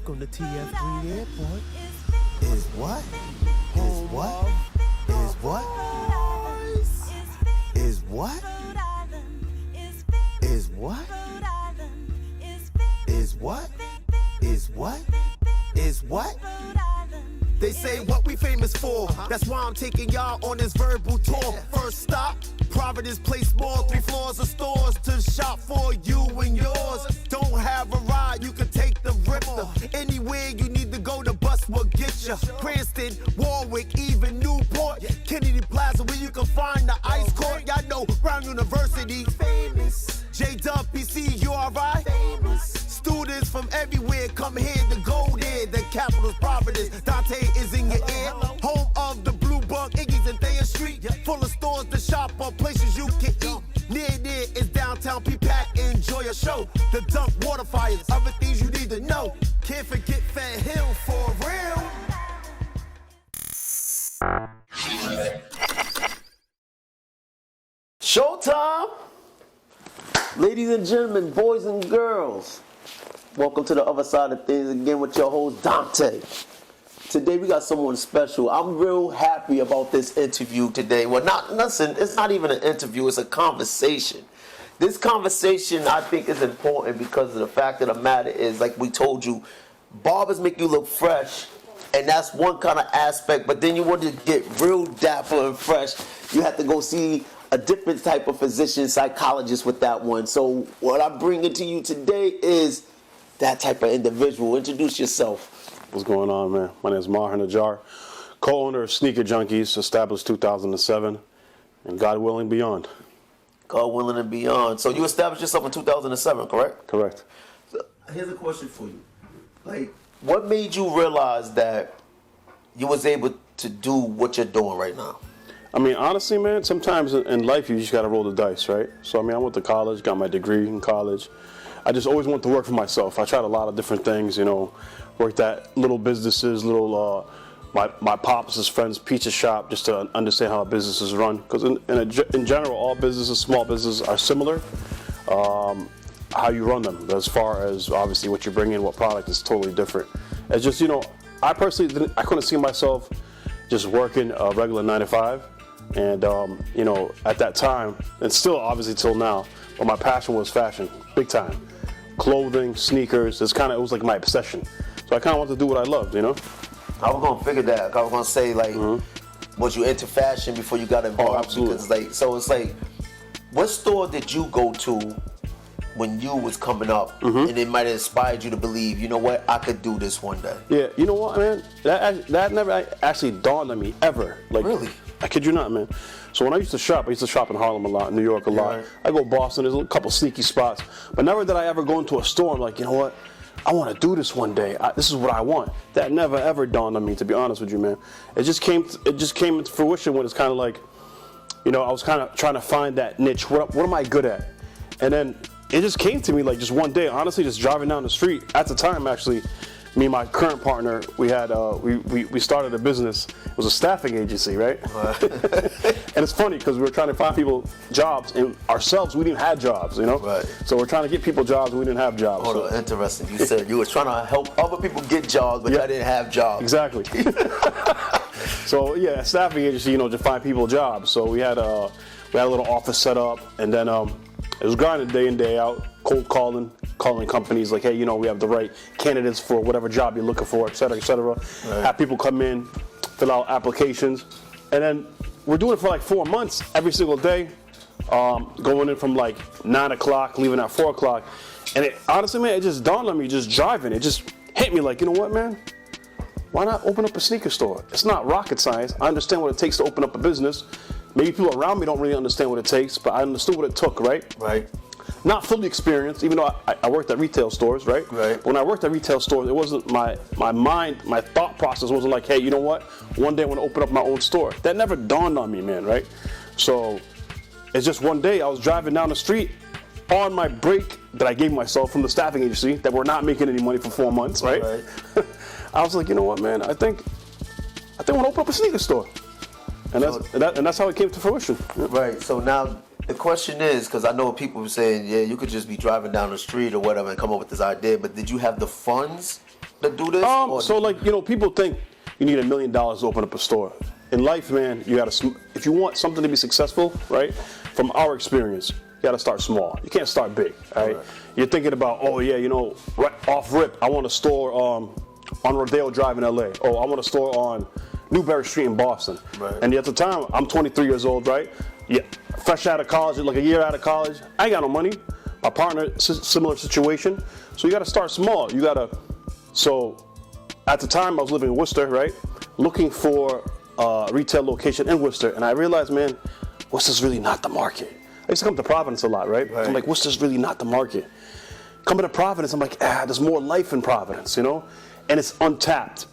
Welcome to TF3 Airport. Is what? Is what? Is what? Is what? Is what? Is what? Is what? Is what? They say what we famous for. That's why I'm taking y'all on this verbal tour. First stop, Providence Place Mall, 3 floors of stores to shop for you and yours. Don't have a ride, you can take the Ripper. Anywhere you need to go, the bus will get you. Cranston, Warwick, even Newport, Kennedy Plaza, where you can find the ice court. Y'all know Brown University, famous. J-Dub, PC, you alright? Famous. Students from everywhere come here to go there. The capital's Providence. Dante is in your ear. Home of the Blue Bug, Iggy's and Thayer Street. Full of stores to shop or places you can eat. Near there is downtown P-Pack. Enjoy a show. The Dunk Water Fires. Other things you need to know. Can't forget Fat Hill for real. Showtime! Ladies and gentlemen, boys and girls, welcome to the other side of things again with your host, Dante. Today we got someone special. I'm real happy about this interview today. Well, it's not even an interview, it's a conversation. This conversation, I think, is important because of the fact of the matter is, like we told you, barbers make you look fresh, and that's one kind of aspect, but then you want to get real dapper and fresh, you have to go see a different type of physician, psychologist with that one. So what I'm bringing to you today is that type of individual. Introduce yourself. What's going on, man? My name is Maher, Nahjjar, co-owner of Sneaker Junkies, established 2007, and God willing, beyond. God willing and beyond. So you established yourself in 2007, correct? Correct. So here's a question for you. Like, what made you realize that you was able to do what you're doing right now? I mean, honestly, man, sometimes in life you just got to roll the dice, right? So, I mean, I went to college, got my degree in college. I just always wanted to work for myself. I tried a lot of different things, you know, worked at little businesses, my pops' friend's pizza shop, just to understand how a business is run. Because in general, all businesses, small businesses are similar. How you run them, as far as obviously what you bring in, what product is totally different. It's just, you know, I personally I couldn't see myself just working a regular 9 to 5. And, you know, at that time, and still obviously till now, but my passion was fashion, big time. Clothing, sneakers, it was like my obsession. So I kind of wanted to do what I loved, you know? I was going to figure that. I was going to say, like, was you into fashion before you got involved? Oh, absolutely. Because, it's like, what store did you go to when you was coming up and it might have inspired you to believe, you know what, I could do this one day? Yeah, you know what, man? That never actually dawned on me, ever. Like, really? I kid you not, man. So when I used to shop in Harlem a lot, New York a lot. Right. I go to Boston, there's a couple sneaky spots. But never did I ever go into a store and like, you know what, I want to do this one day. This is what I want. That never ever dawned on me, to be honest with you, man. It just came into fruition when it's kind of like, you know, I was kind of trying to find that niche. What am I good at? And then it just came to me like just one day, honestly, just driving down the street. At the time, actually, me and my current partner, we had we started a business. It was a staffing agency, right? And it's funny because we were trying to find people jobs, and ourselves, we didn't have jobs, you know? Right. So we're trying to get people jobs, and we didn't have jobs. Hold on, interesting. You said you were trying to help other people get jobs, but I didn't have jobs. Exactly. So yeah, staffing agency, you know, to find people jobs. So we had a little office set up, and then it was grinding day in, day out, cold calling companies like, hey, you know, we have the right candidates for whatever job you're looking for, et cetera, et cetera. Right. Have people come in, fill out applications, and then we're doing it for like 4 months, every single day, going in from like 9 o'clock, leaving at 4 o'clock. And it, honestly, man, it just dawned on me, just driving, it just hit me like, you know what, man? Why not open up a sneaker store? It's not rocket science. I understand what it takes to open up a business. Maybe people around me don't really understand what it takes, but I understood what it took, right? Right. Not fully experienced, even though I worked at retail stores, right? Right. When I worked at retail stores, it wasn't my mind, my thought process wasn't like, hey, you know what? One day I want to open up my own store. That never dawned on me, man, right? So it's just one day I was driving down the street on my break that I gave myself from the staffing agency that we're not making any money for 4 months, right? I was like, you know what, man? I think I want to open up a sneaker store. And that's how it came to fruition. Right. So now the question is, because I know people were saying, yeah, you could just be driving down the street or whatever and come up with this idea, but did you have the funds to do this? So like, you know, people think you need $1 million to open up a store. In life, man, you gotta, if you want something to be successful, right? From our experience, you gotta start small. You can't start big, right? You're thinking about, oh yeah, you know, right off rip, I want a store on Rodeo Drive in LA. Oh, I want a store on Newberry Street in Boston. Right. And at the time, I'm 23 years old, right? Yeah, fresh out of college, like a year out of college. I ain't got no money. My partner, similar situation. So you gotta start small. You gotta, so at the time I was living in Worcester, right? Looking for a retail location in Worcester. And I realized, man, Worcester's really not the market. I used to come to Providence a lot, right? I'm like, Worcester's really not the market. Coming to Providence, I'm like, there's more life in Providence, you know? And it's untapped.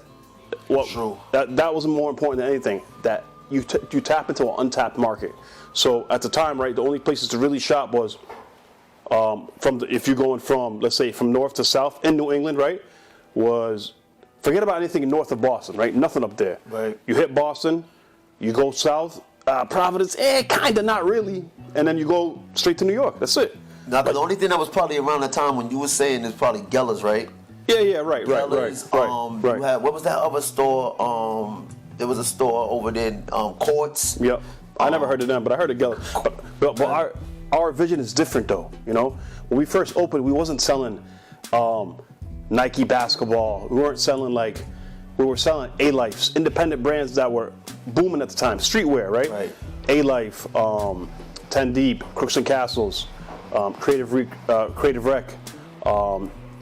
Well, true. That was more important than anything, that you tap into an untapped market. So at the time, right, the only places to really shop was if you're going from, let's say, from north to south in New England, right, was, forget about anything north of Boston, right, nothing up there. Right. You hit Boston, you go south, Providence, kind of, not really, and then you go straight to New York, that's it. Now, the only thing that was probably around the time when you were saying is probably Geller's, right? Yeah, right. You had, what was that other store? There was a store over there in Courts. Yep. I never heard of them, but I heard of Geller's. But our vision is different, though. You know, when we first opened, we wasn't selling Nike basketball. We weren't selling we were selling A-Lifes, independent brands that were booming at the time. Streetwear, right? Right. A-Life, 10 Deep, Crooks and Castles, Creative Rec,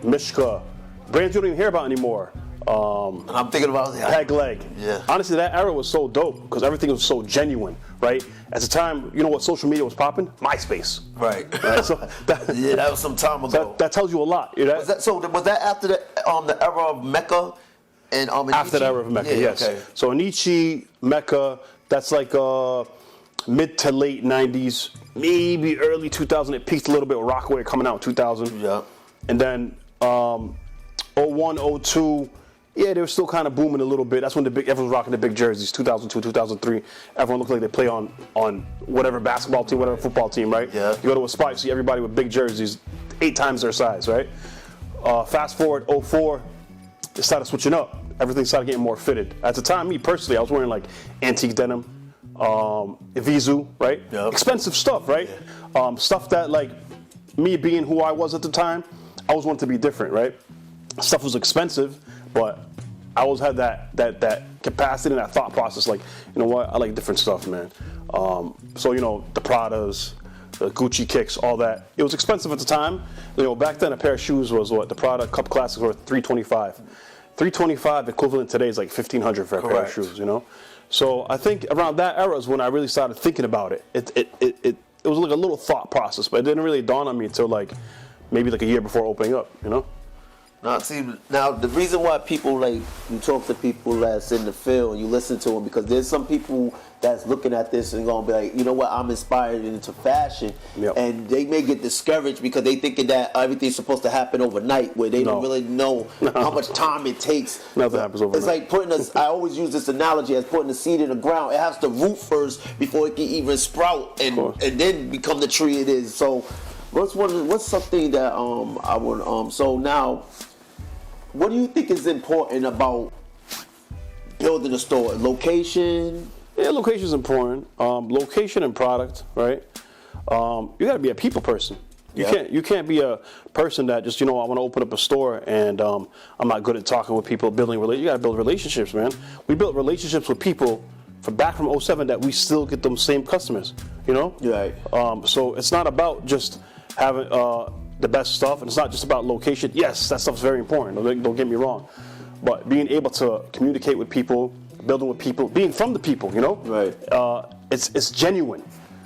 Mishka, brands you don't even hear about anymore. And I'm thinking about Peg Leg. Yeah. Honestly, that era was so dope because everything was so genuine, right? At the time, you know what social media was popping? MySpace. Right. So that was some time ago. That tells you a lot. You know? Was that after the era of Mecca and after the era of Mecca? Yeah, yes. Okay. So Anichi, Mecca, that's like mid to late 90s, maybe early 2000. It peaked a little bit with Rockaway coming out in 2000. Yeah. And then 01, 02. Yeah, they were still kind of booming a little bit. That's when everyone was rocking the big jerseys. 2002, 2003. Everyone looked like they play on whatever basketball team, whatever football team, right? Yeah. You go to a spot, you see everybody with big jerseys, 8 times their size, right? Fast forward 04, it started switching up. Everything started getting more fitted. At the time, me personally, I was wearing like antique denim, Evisu, right? Yep. Expensive stuff, right? Yeah. Stuff that, like, me being who I was at the time, I always wanted to be different, right? Stuff was expensive, but I always had that capacity and that thought process, like, you know what, I like different stuff, man. So, you know, the Pradas, the Gucci kicks, all that. It was expensive at the time. You know, back then a pair of shoes was what? The Prada Cup Classics were $325. $325 equivalent today is like $1,500 for a pair of shoes, you know? So I think around that era is when I really started thinking about it. It was like a little thought process, but it didn't really dawn on me until like maybe like a year before opening up, you know? Now, see, the reason why people, like, you talk to people that's in the field and you listen to them, because there's some people that's looking at this and going to be like, you know what, I'm inspired into fashion. Yep. And they may get discouraged because they thinking that everything's supposed to happen overnight, where they don't really know how much time it takes. Nothing happens overnight. It's like putting I always use this analogy as putting a seed in the ground. It has to root first before it can even sprout and then become the tree it is. So what's something that I would, so now, what do you think is important about building a store? Location? Yeah, location is important. Location and product, right? You got to be a people person. You can't be a person that just, you know, I want to open up a store and I'm not good at talking with people, building relationships. You got to build relationships, man. We built relationships with people back from 07 that we still get them same customers, you know? Right. So it's not about just having the best stuff, and it's not just about location. Yes, that stuff's very important, don't get me wrong, but being able to communicate with people, building with people, being from the people, you know? Right. It's genuine,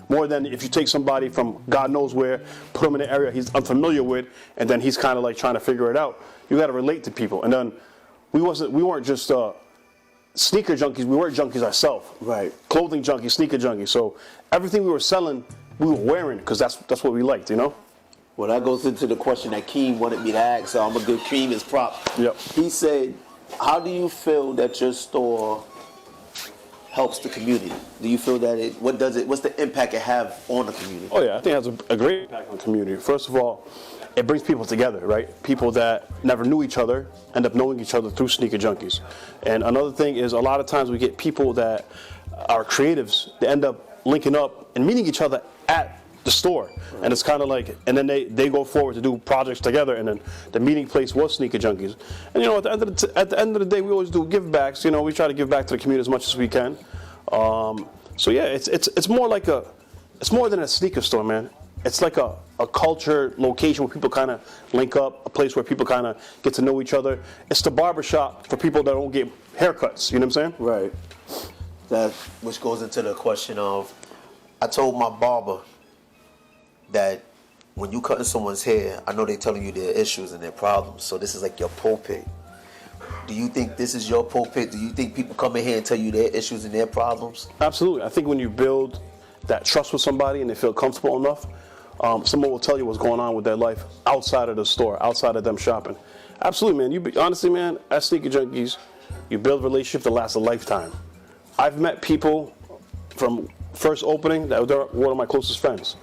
more than if you take somebody from God knows where, put him in an area he's unfamiliar with, and then he's kind of like trying to figure it out. You got to relate to people, and then we weren't just sneaker junkies, we were junkies ourselves. Right. Clothing junkies, sneaker junkies, so everything we were selling, we were wearing, because that's what we liked, you know? Well, that goes into the question that Keem wanted me to ask, so I'm going to give Keem his prop. Yep. He said, how do you feel that your store helps the community? Do you feel that what's the impact it have on the community? Oh yeah, I think it has a great impact on the community. First of all, it brings people together, right? People that never knew each other end up knowing each other through Sneaker Junkies. And another thing is a lot of times we get people that are creatives, they end up linking up and meeting each other at the store. And it's kind of like, and then they go forward to do projects together, and then the meeting place was Sneaker Junkies. And at the end of the day, we always do give backs. We try to give back to the community as much as we can. So yeah, it's more like it's more than a sneaker store, man. It's like a culture location where people kind of link up, a place where people kind of get to know each other. It's the barbershop for people that don't get haircuts, you know what I'm saying? Right. That, which goes into the question of, I told my barber that when you cutting someone's hair, I know they're telling you their issues and their problems, so this is like your pulpit. Do you think this is your pulpit? Do you think people come in here and tell you their issues and their problems? Absolutely. I think when you build that trust with somebody and they feel comfortable enough, someone will tell you what's going on with their life outside of the store, outside of them shopping. Absolutely, man. Honestly, man, at Sneaker Junkies, you build a relationship that lasts a lifetime. I've met people from first opening that were one of my closest friends.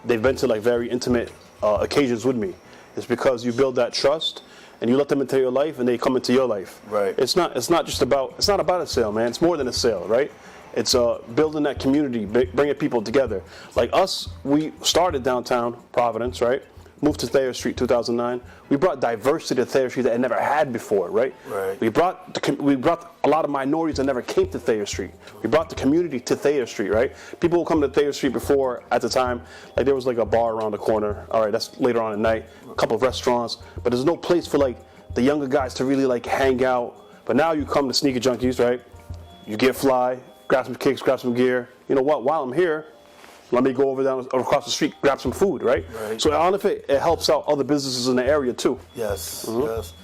They've been to like very intimate occasions with me. It's because you build that trust and you let them into your life and they come into your life. Right. It's not about a sale, man. It's more than a sale, right? It's building that community, bringing people together. Like us, we started downtown Providence, right? Moved to Thayer Street 2009. We brought diversity to Thayer Street that it never had before, right? Right. We brought a lot of minorities that never came to Thayer Street. We brought the community to Thayer Street, right? People who come to Thayer Street before, at the time, like there was like a bar around the corner. All right, that's later on at night. A couple of restaurants, but there's no place for like the younger guys to really like hang out. But now you come to Sneaker Junkies, right? You get fly, grab some kicks, grab some gear. You know what? While I'm here, let me go across the street, grab some food, right? So honestly, it helps out other businesses in the area too. Yes, yes.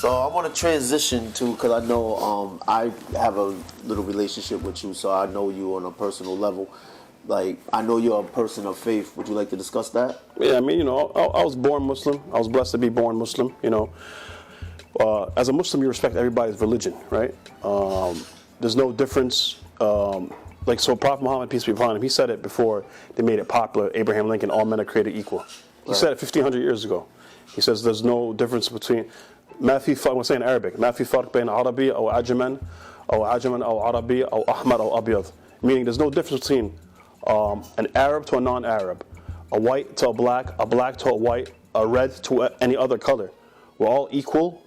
So I want to transition to, because I know I have a little relationship with you, so I know you on a personal level. Like, I know you're a person of faith. Would you like to discuss that? Yeah, I mean, I was born Muslim. I was blessed to be born Muslim, As a Muslim, you respect everybody's religion, right? There's no difference. So Prophet Muhammad, peace be upon him, he said it before they made it popular, Abraham Lincoln, all men are created equal. He said it 1,500 years ago. He says there's no difference between, I'm going to say in Arabic, ما في فرق بين عربي أو عجما أو عربي أو أحمر أو أبيض. Meaning there's no difference between an Arab to a non-Arab, a white to a black to a white, a red to any other color. We're all equal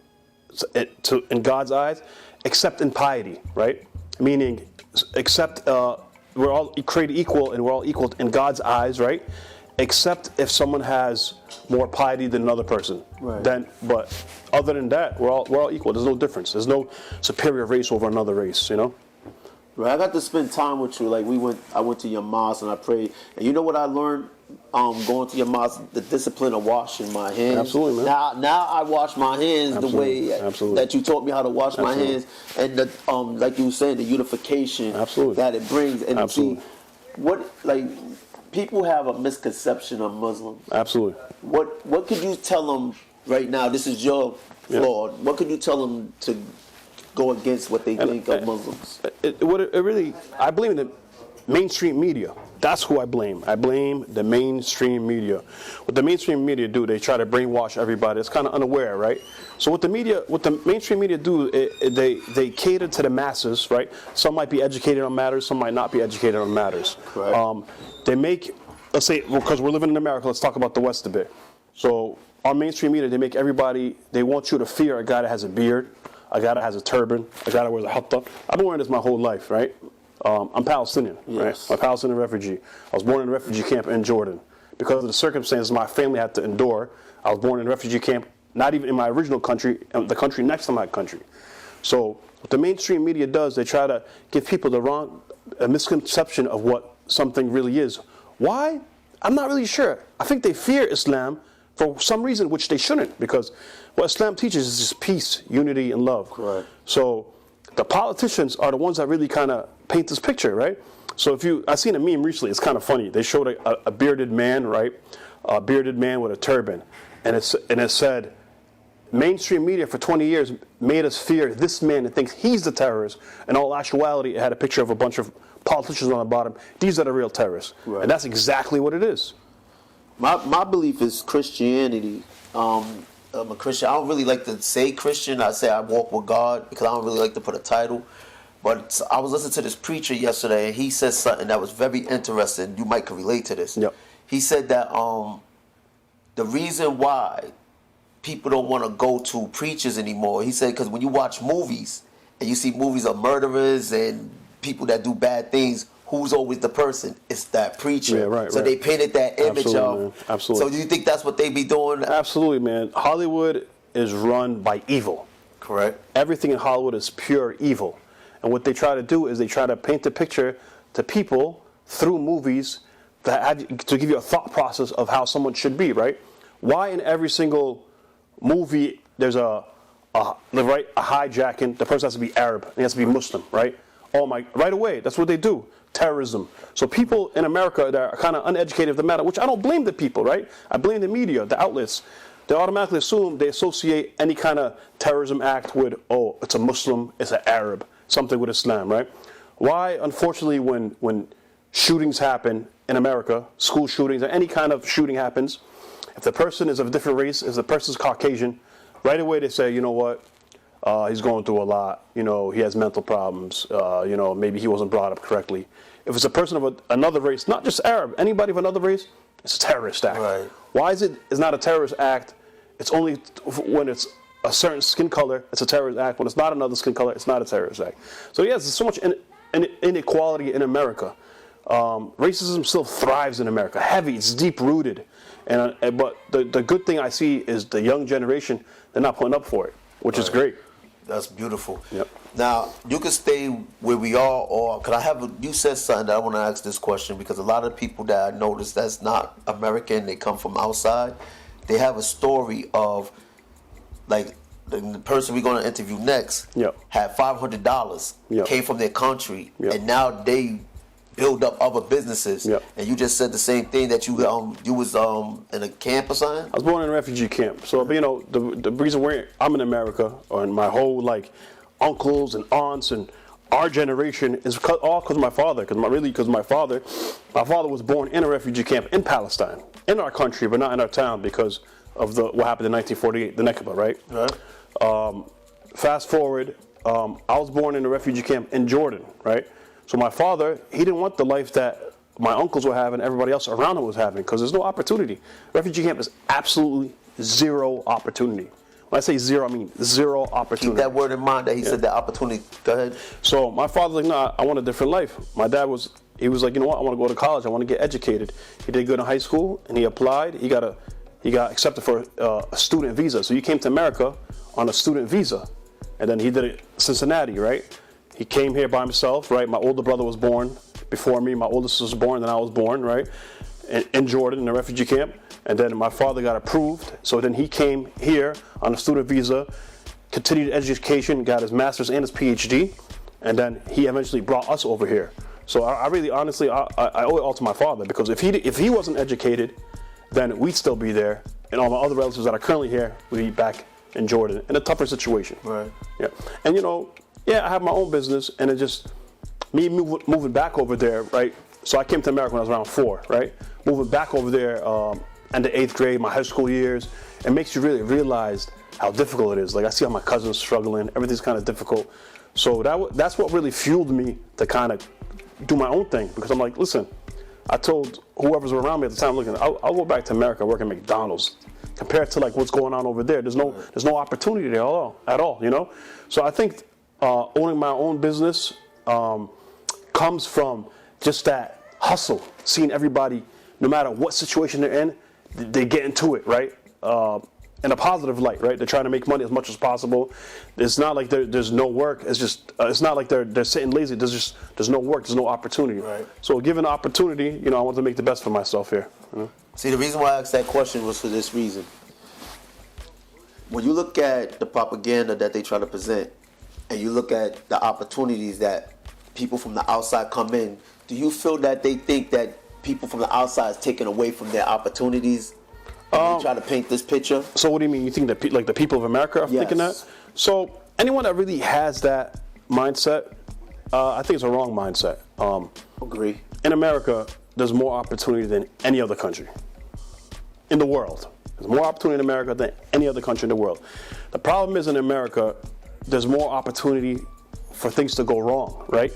in God's eyes, except in piety, right? Meaning, except we're all created equal and we're all equal in God's eyes, right? Except if someone has more piety than another person. Right. But other than that, we're all equal. There's no difference. There's no superior race over another race, Right. I got to spend time with you. Like I went to your mosque and I prayed. And you know what I learned? Going to your mosque, the discipline of washing my hands. Absolutely, man. Now I wash my hands the way that you taught me how to wash my hands, and the like you were saying, the unification that it brings. And see, people have a misconception of Muslims. Absolutely. What could you tell them right now? This is your flaw. What could you tell them to go against what they think of Muslims? I blame the mainstream media. That's who I blame. I blame the mainstream media. What the mainstream media do, they try to brainwash everybody. It's kind of unaware, right? So what the mainstream media do, they cater to the masses, right? Some might be educated on matters, some might not be educated on matters. Right. They make, let's say, because we're living in America, let's talk about the West a bit. So our mainstream media, they make everybody, they want you to fear a guy that has a beard, a guy that has a turban, a guy that wears a hatta. I've been wearing this my whole life, right? I'm Palestinian, right? I'm a Palestinian refugee. I was born in a refugee camp in Jordan. Because of the circumstances my family had to endure, I was born in a refugee camp, not even in my original country, the country next to my country. So what the mainstream media does, they try to give people a misconception of what something really is. Why? I'm not really sure. I think they fear Islam for some reason, which they shouldn't, because what Islam teaches is just peace, unity, and love. Right. So the politicians are the ones that really kind of paint this picture, right? So I seen a meme recently, it's kind of funny. They showed a bearded man, right? A bearded man with a turban. And it said, mainstream media for 20 years made us fear this man that thinks he's the terrorist. In all actuality, it had a picture of a bunch of politicians on the bottom. These are the real terrorists. Right. And that's exactly what it is. My belief is Christianity. I'm a Christian. I don't really like to say Christian. I say I walk with God because I don't really like to put a title. But I was listening to this preacher yesterday, and he said something that was very interesting. You might can relate to this. Yep. He said that the reason why people don't want to go to preachers anymore, he said, because when you watch movies and you see movies of murderers and people that do bad things, who's always the person? It's that preacher. Yeah, right, so right. they painted that image Absolutely, of. man. Absolutely. So do you think that's what they be doing? Absolutely, man. Hollywood is run by evil. Correct. Everything in Hollywood is pure evil. And what they try to do is they try to paint the picture to people through movies to give you a thought process of how someone should be, right? Why in every single movie there's a hijacking, the person has to be Arab, and he has to be Muslim, right? Right away, that's what they do. Terrorism. So people in America that are kind of uneducated of the matter, which I don't blame the people, right? I blame the media, the outlets. They automatically assume, they associate any kind of terrorism act with, oh, it's a Muslim, it's an Arab, something with Islam, right? Why, unfortunately, when shootings happen in America, school shootings, or any kind of shooting happens, if the person is of a different race, if the person's Caucasian, right away they say, you know what, he's going through a lot, you know, he has mental problems, you know, maybe he wasn't brought up correctly. If it's a person of another race, not just Arab, anybody of another race, it's a terrorist act. Right. Why is it's not a terrorist act? It's only when it's a certain skin color, it's a terrorist act. When it's not another skin color, it's not a terrorist act. So yes, there's so much inequality in America. Racism still thrives in America. Heavy, it's deep rooted. But the good thing I see is the young generation, they're not putting up for it, which is great. That's beautiful. Yep. Now, you can stay where we are, or you said something that I want to ask this question, because a lot of people that I notice that's not American, they come from outside, they have a story of, like, the person we're going to interview next had $500, came from their country, and now they build up other businesses. And you just said the same thing, that you was in a camp or something? I was born in a refugee camp. So, you know, the reason I'm in America, and my whole, like, uncles and aunts and our generation is all because of my father. Because my father was born in a refugee camp in Palestine, in our country, but not in our town because of what happened in 1948, the Nakba, right? Right. Fast forward, I was born in a refugee camp in Jordan, right? So my father, he didn't want the life that my uncles were having, everybody else around him was having, because there's no opportunity. Refugee camp is absolutely zero opportunity. When I say zero, I mean zero opportunity. Keep that word in mind that he said that opportunity. Go ahead. So my father's like, no, I want a different life. My dad was like, you know what, I want to go to college. I want to get educated. He did good in high school, and he applied. He got accepted for a student visa. So he came to America on a student visa, and then he did it Cincinnati, right? He came here by himself, right? My older brother was born before me. My oldest was born, then I was born, right? In Jordan, in a refugee camp. And then my father got approved. So then he came here on a student visa, continued education, got his master's and his PhD. And then he eventually brought us over here. So I really, honestly, I owe it all to my father, because if he wasn't educated, then we'd still be there. And all my other relatives that are currently here would be back in Jordan in a tougher situation. Right. Yeah. And, you know, I have my own business, and it just, me moving back over there, right? So I came to America when I was around 4, right? Moving back over there in the 8th grade, my high school years, it makes you really realize how difficult it is. Like, I see how my cousins struggling, everything's kind of difficult. So that's what really fueled me to kind of do my own thing, because I'm like, listen, I told whoever's around me at the time, looking, I'll go back to America, work at McDonald's. Compared to like what's going on over there, there's no opportunity there at all, you know? So I think owning my own business comes from just that hustle, seeing everybody, no matter what situation they're in, they get into it, right? In a positive light, right? They're trying to make money as much as possible. It's not like there's no work. It's just it's not like they're sitting lazy. There's no work. There's no opportunity. Right. So given the opportunity, you know, I want to make the best for myself here. You know? See, the reason why I asked that question was for this reason. When you look at the propaganda that they try to present, and you look at the opportunities that people from the outside come in, do you feel that they think that people from the outside is taking away from their opportunities? And they try to paint this picture? So what do you mean? You think that like the people of America are thinking that? So anyone that really has that mindset, I think it's a wrong mindset. Agree. In America, there's more opportunity than any other country. in the world. There's more opportunity in America than any other country in the world. The problem is in America, there's more opportunity for things to go wrong, right?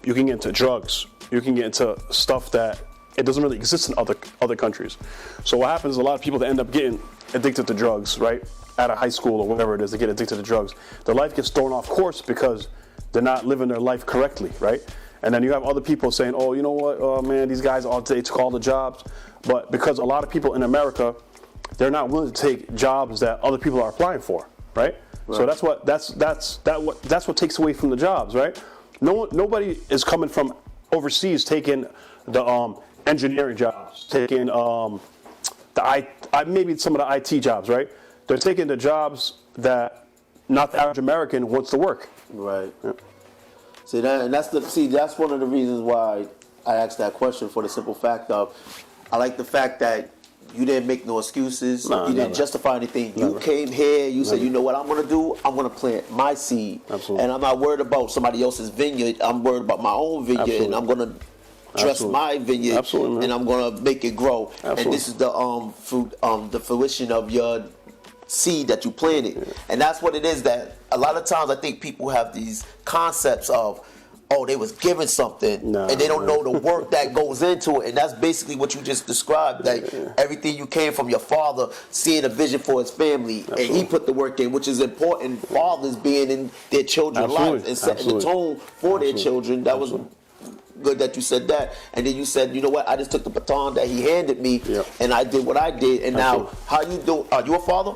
You can get into drugs. You can get into stuff that it doesn't really exist in other countries. So what happens is a lot of people that end up getting addicted to drugs, right? Out of high school or whatever it is, they get addicted to drugs. Their life gets thrown off course because they're not living their life correctly, right? And then you have other people saying, oh, you know what, oh man, these guys all they took all the jobs. But because a lot of people in America, they're not willing to take jobs that other people are applying for, right? So that's what takes away from the jobs, right? Nobody is coming from overseas taking the engineering jobs, taking maybe some of the IT jobs, right? They're taking the jobs that not the average American wants to work. Right. Yeah. That's one of the reasons why I asked that question, for the simple fact of, I like the fact that you didn't make no excuses. You didn't justify anything. You came here. You said, you know what I'm going to do? I'm going to plant my seed. Absolutely. And I'm not worried about somebody else's vineyard. I'm worried about my own vineyard. Absolutely. And I'm going to dress my vineyard. Absolutely, man. And I'm going to make it grow. Absolutely. And this is the fruit, the fruition of your seed that you planted. Yeah. And that's what it is, that a lot of times I think people have these concepts of, oh, they was given something, and they don't know the work that goes into it. And that's basically what you just described, that everything you came from your father, seeing a vision for his family, and he put the work in, which is important. Fathers being in their children's lives and setting the tone for their children. That was good that you said that. And then you said, you know what, I just took the baton that he handed me, and I did what I did. And now, how you do? Are you a father?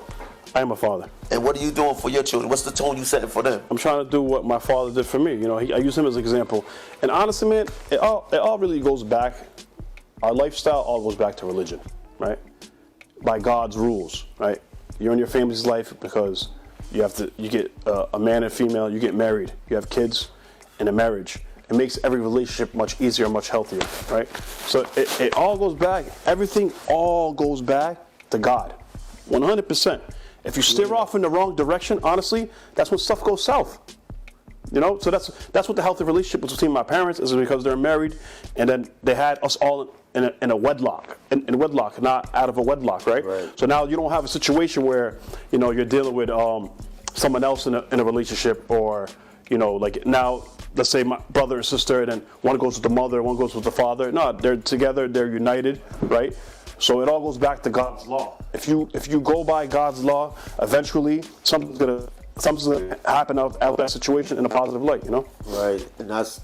I am a father. And what are you doing for your children? What's the tone you setting for them? I'm trying to do what my father did for me. You know, I use him as an example. And honestly, man, it all really goes back. Our lifestyle all goes back to religion, right? By God's rules, right? You're in your family's life because you get a man and female. You get married. You have kids in a marriage. It makes every relationship much easier, much healthier, right? So it all goes back. Everything all goes back to God, 100%. If you steer off in the wrong direction, honestly, that's when stuff goes south. You know, so that's what the healthy relationship between my parents is, because they're married, and then they had us all in a wedlock, in wedlock, not out of a wedlock, right? So now you don't have a situation where, you know, you're dealing with someone else in a relationship, or, you know, like now, let's say my brother and sister, and then one goes with the mother, one goes with the father. No, they're together, they're united, right? So it all goes back to God's law. If you go by God's law, eventually something's gonna happen out of that situation in a positive light, you know? Right, and that's...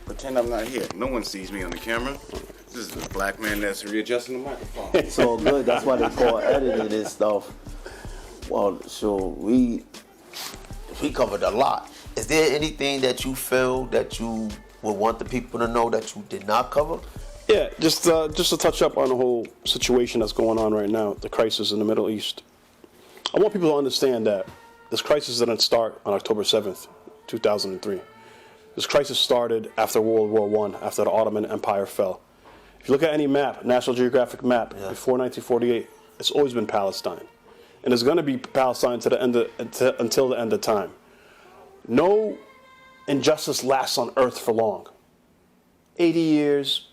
Pretend I'm not here. No one sees me on the camera. This is a black man that's readjusting the microphone. It's all good. That's why they call editing and stuff. Well, so we covered a lot. Is there anything that you feel that you would want the people to know that you did not cover? Yeah, just to touch up on the whole situation that's going on right now, the crisis in the Middle East. I want people to understand that this crisis didn't start on October 7th, 2003. This crisis started after World War I, after the Ottoman Empire fell. If you look at any map, National Geographic map, before 1948, it's always been Palestine. And it's going to be Palestine until the end of time. No injustice lasts on earth for long. 80 years,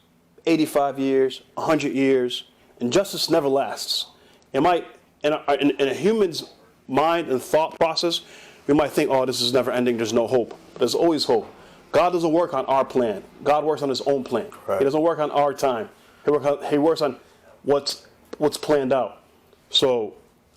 85 years, 100 years, injustice never lasts. It might, in a human's mind and thought process, we might think, oh, this is never ending, there's no hope. But there's always hope. God doesn't work on our plan. God works on his own plan. Right. He doesn't work on our time. He works on what's planned out. So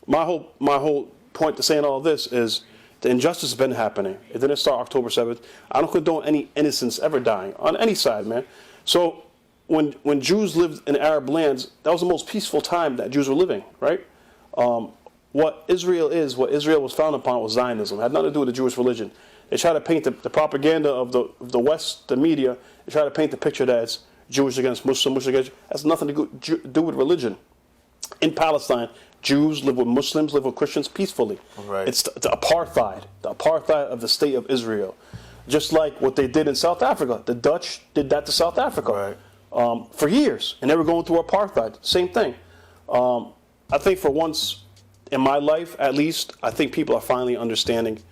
my whole point to saying all this is the injustice has been happening. It didn't start October 7th. I don't condone any innocents ever dying on any side, man. So when Jews lived in Arab lands, that was the most peaceful time that Jews were living, right? What Israel was founded upon was Zionism. It had nothing to do with the Jewish religion. They try to paint the propaganda of the West, the media. They try to paint the picture that it's Jewish against Muslim, Muslim against. That's nothing to do with religion. In Palestine, Jews live with Muslims, live with Christians peacefully. Right. It's the apartheid of the state of Israel. Just like what they did in South Africa. The Dutch did that to South Africa for years, and they were going through apartheid. Same thing. I think for once in my life, at least, I think people are finally understanding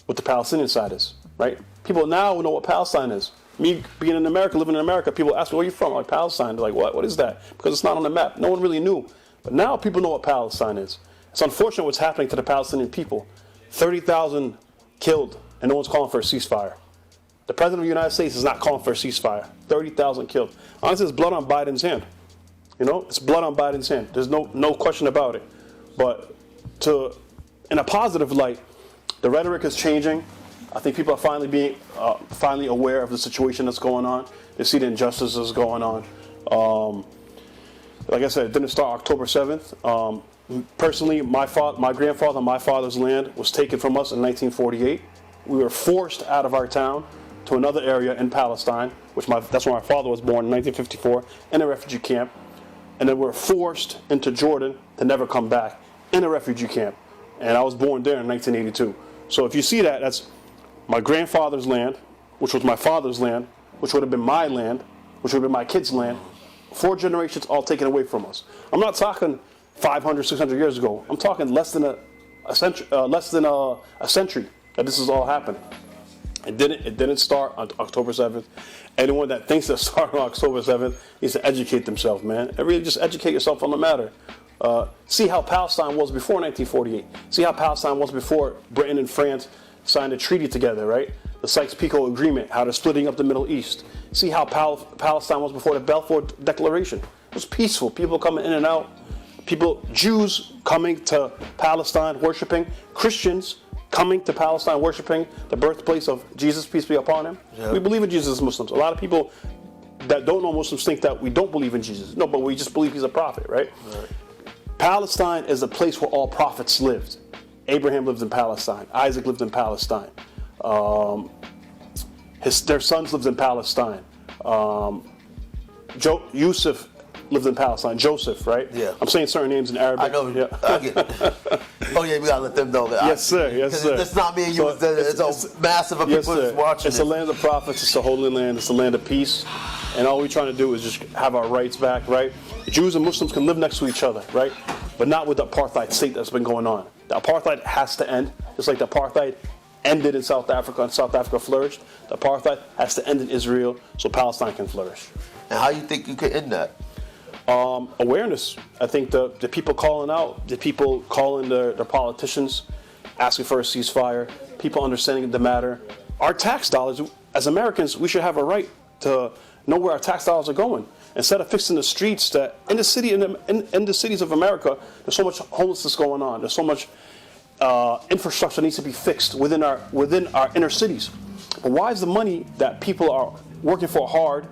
what the Palestinian side is, right? People now know what Palestine is. Me being in America, living in America, people ask me, where you from? I'm like, Palestine. They're like, what? What is that? Because it's not on the map. No one really knew. But now people know what Palestine is. It's unfortunate what's happening to the Palestinian people. 30,000 killed, and no one's calling for a ceasefire. The President of the United States is not calling for a ceasefire. 30,000 killed. Honestly, it's blood on Biden's hand. You know, it's blood on Biden's hand. There's no question about it. But in a positive light, the rhetoric is changing. I think people are finally aware of the situation that's going on. They see the injustices going on. Like I said, it didn't start October 7th. Personally, my grandfather, my father's land was taken from us in 1948. We were forced out of our town to another area in Palestine, that's where my father was born in 1954, in a refugee camp. And then we were forced into Jordan to never come back in a refugee camp. And I was born there in 1982. So if you see that, that's my grandfather's land, which was my father's land, which would have been my land, which would have been my kids' land. 4 generations all taken away from us. I'm not talking 500, 600 years ago. I'm talking less than a century that this is all happening. It didn't start on October 7th. Anyone that thinks that started on October 7th needs to educate themselves, man. And really just educate yourself on the matter. See how Palestine was before 1948. See how Palestine was before Britain and France signed a treaty together, right? The Sykes-Picot Agreement, how they're splitting up the Middle East. See how Palestine was before the Balfour Declaration. It was peaceful. People coming in and out. Jews coming to Palestine worshiping. Christians coming to Palestine worshiping the birthplace of Jesus, peace be upon him. Yeah. We believe in Jesus as Muslims. A lot of people that don't know Muslims think that we don't believe in Jesus. No, but we just believe he's a prophet, right? Palestine is the place where all prophets lived. Abraham lived in Palestine. Isaac lived in Palestine. Their sons lived in Palestine. Yusuf lived in Palestine. Joseph, right? Yeah. I'm saying certain names in Arabic. I know. Yeah. I get it. Oh yeah, we gotta let them know that. Yes, sir. Yes, sir. It's not me and you. It's a massive of people that's watching. It's a land of prophets. It's a holy land. It's a land of peace. And all we're trying to do is just have our rights back, right? Jews and Muslims can live next to each other, right? But not with the apartheid state that's been going on. The apartheid has to end, just like the apartheid ended in South Africa and South Africa flourished. The apartheid has to end in Israel so Palestine can flourish. And how do you think you could end that? Awareness. I think the people calling out, the people calling their politicians, asking for a ceasefire, people understanding the matter. Our tax dollars, as Americans, we should have a right to know where our tax dollars are going. Instead of fixing the streets, that in the cities of America, there's so much homelessness going on. There's so much infrastructure needs to be fixed within our inner cities. But why is the money that people are working for hard?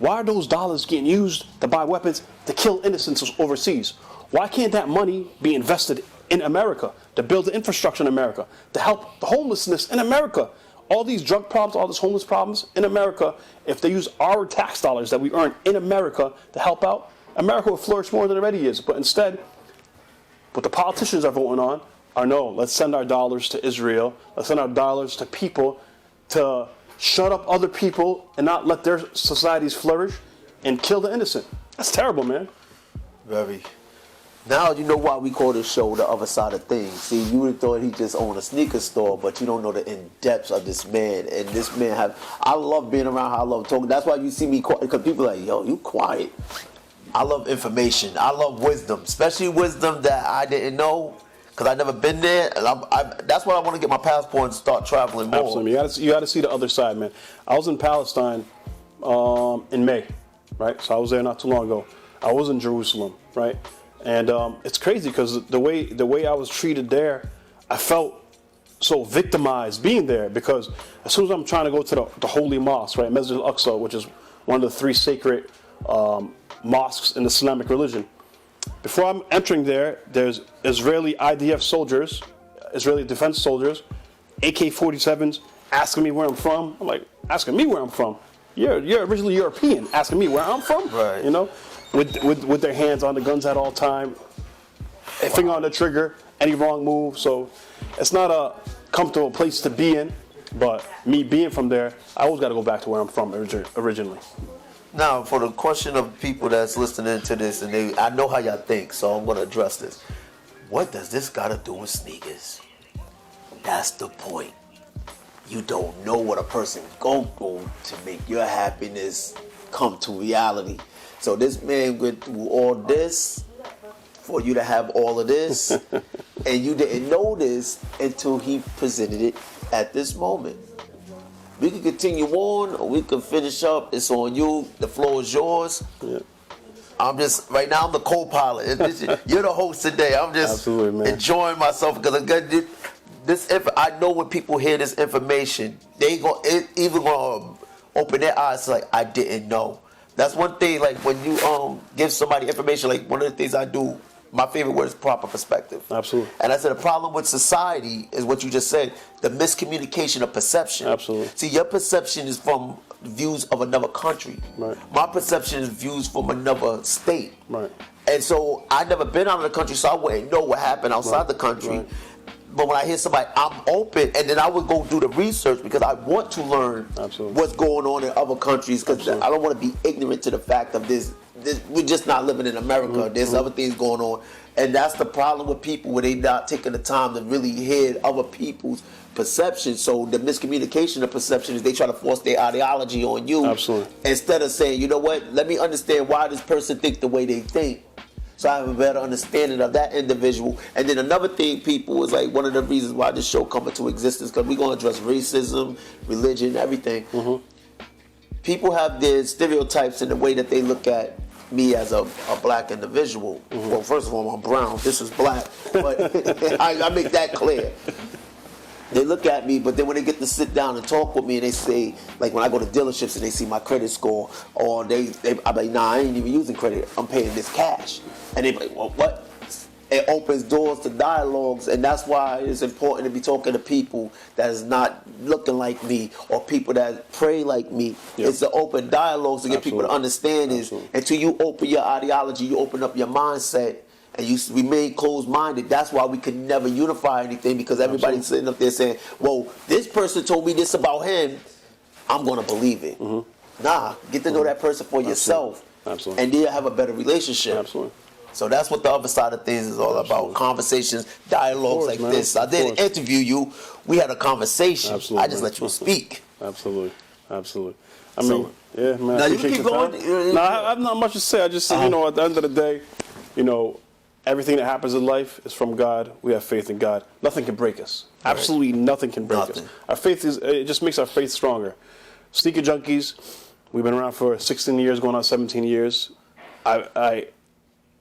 Why are those dollars getting used to buy weapons to kill innocents overseas? Why can't that money be invested in America, to build the infrastructure in America, to help the homelessness in America? All these drug problems, all these homeless problems in America, if they use our tax dollars that we earn in America to help out, America will flourish more than it already is. But instead, what the politicians are voting on are no, let's send our dollars to Israel, let's send our dollars to people to shut up other people and not let their societies flourish and kill the innocent. That's terrible, man. Very. Now you know why we call this show The Other Side of Things. See, you would have thought he just owned a sneaker store, but you don't know the in-depths of this man. And this man I love being around him. I love talking. That's why you see me quiet, because people are like, yo, you quiet. I love information. I love wisdom, especially wisdom that I didn't know, because I've never been there. And that's why I want to get my passport and start traveling more. Absolutely. You got to see the other side, man. I was in Palestine in May, right? So I was there not too long ago. I was in Jerusalem, right? And it's crazy because the way I was treated there, I felt so victimized being there, because as soon as I'm trying to go to the holy mosque, right, Masjid al-Aqsa, which is one of the 3 sacred mosques in the Islamic religion, before I'm entering there, there's Israeli IDF soldiers, Israeli defense soldiers, AK-47s, asking me where I'm from. I'm like, asking me where I'm from? You're originally European, asking me where I'm from? Right. You know? With their hands on the guns at all time, a finger on the trigger, any wrong move. So it's not a comfortable place to be in, but me being from there, I always got to go back to where I'm from originally. Now, for the question of people that's listening to this, and I know how y'all think, so I'm going to address this. What does this got to do with sneakers? That's the point. you don't know what a person go through to make your happiness come to reality. So this man went through all this for you to have all of this, and you didn't know this until he presented it at this moment. We can continue on, or we can finish up. It's on you. The floor is yours. Yeah. I'm just, right now, I'm the co-pilot. You're the host today. I'm just enjoying myself because I know when people hear this information, even gonna open their eyes like, I didn't know. That's one thing, like when you give somebody information, like one of the things I do, my favorite word is proper perspective. Absolutely. And I said the problem with society is what you just said, the miscommunication of perception. Absolutely. See, your perception is from views of another country. Right. My perception is views from another state. Right. And so I never been out of the country, so I wouldn't know what happened outside the country. Right. But when I hear somebody, I'm open, and then I would go do the research because I want to learn what's going on in other countries because I don't want to be ignorant to the fact of this. We're just not living in America. There's other things going on. And that's the problem with people where they not taking the time to really hear other people's perception. So the miscommunication of perception is they try to force their ideology on you. Absolutely. Instead of saying, you know what, let me understand why this person think the way they think. So I have a better understanding of that individual. And then another thing, people, is like one of the reasons why this show come into existence, because we're going to address racism, religion, everything. People have their stereotypes in the way that they look at me as a black individual. Well, first of all, I'm brown. This is black. But I make that clear. They look at me, but then when they get to sit down and talk with me and they say, like when I go to dealerships and they see my credit score, or I'm like, nah, I ain't even using credit. I'm paying this cash. And they be like, well, what? It opens doors to dialogues, and that's why it's important to be talking to people that is not looking like me or people that pray like me. Yep. It's to open dialogues to get people to understand is until you open your ideology, you open up your mindset, and you remain closed-minded. That's why we can never unify anything, because everybody's sitting up there saying, well, this person told me this about him, I'm going to believe it. Nah, get to know that person for yourself, and then have a better relationship. Absolutely. So that's what the other side of things is all about. Conversations, dialogues like this. I didn't interview you. We had a conversation. I just let you speak. Absolutely. I mean, yeah, man. Now you can keep going. No, I have not much to say. I just say, at the end of the day, everything that happens in life is from God. We have faith in God. Nothing can break us. Absolutely nothing can break us. Our faith it just makes our faith stronger. Sneaker Junkies, we've been around for 16 years, going on 17 years.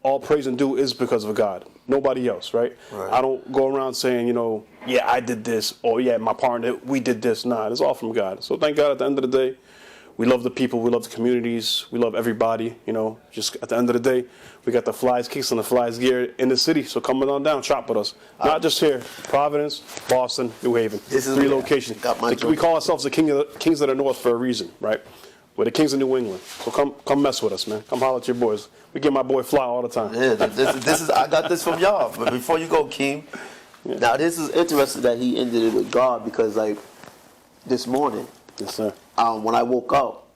All praise and due is because of God. Nobody else, right? I don't go around saying, yeah, I did this, or yeah, my partner, we did this. Nah, it's all from God. So thank God at the end of the day, we love the people, we love the communities, we love everybody, Just at the end of the day, we got the Flies Kicks and the Flies Gear in the city, so come on down, shop with us. Not just here, Providence, Boston, New Haven. This is 3 locations. We call ourselves the Kings of the North for a reason, right? We're the Kings of New England. So come mess with us, man. Come holler at your boys. We get my boy Fly all the time. Yeah, this is I got this from y'all. But before you go, Keem, now this is interesting that he ended it with God, because like this morning, yes, sir. When I woke up,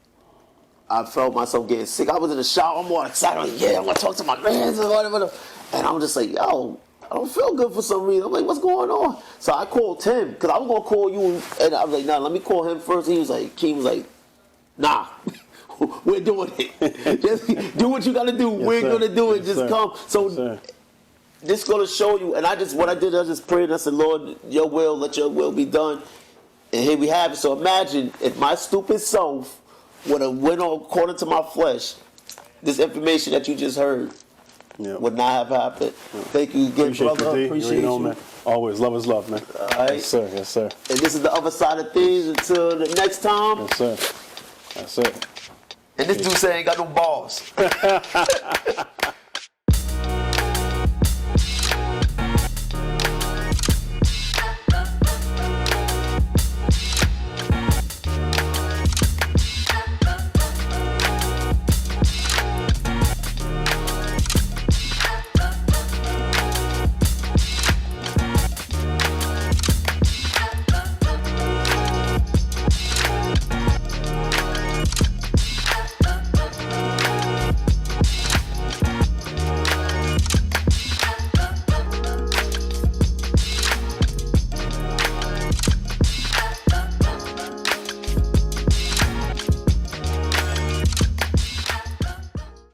I felt myself getting sick. I was in the shower. I'm more excited. I'm like, yeah, I'm gonna talk to my man or whatever. And I'm just like, yo, I don't feel good for some reason. I'm like, what's going on? So I called Tim, because I was gonna call you, and I was like, nah, let me call him first. He was like, Keem was like, nah, we're doing it. Just do what you gotta do. Yes, we're gonna do it. Just come. So this is gonna show you. And I just prayed. I said, Lord, your will, let your will be done. And here we have it. So imagine if my stupid self would have went on according to my flesh, this information that you just heard would not have happened. Thank you again, brother. Appreciate you. Man. Always. Love is love, man. All right. Yes, sir. Yes, sir. And this is the other side of things. Until the next time. Yes, sir. That's it. And this dude saying ain't got no balls.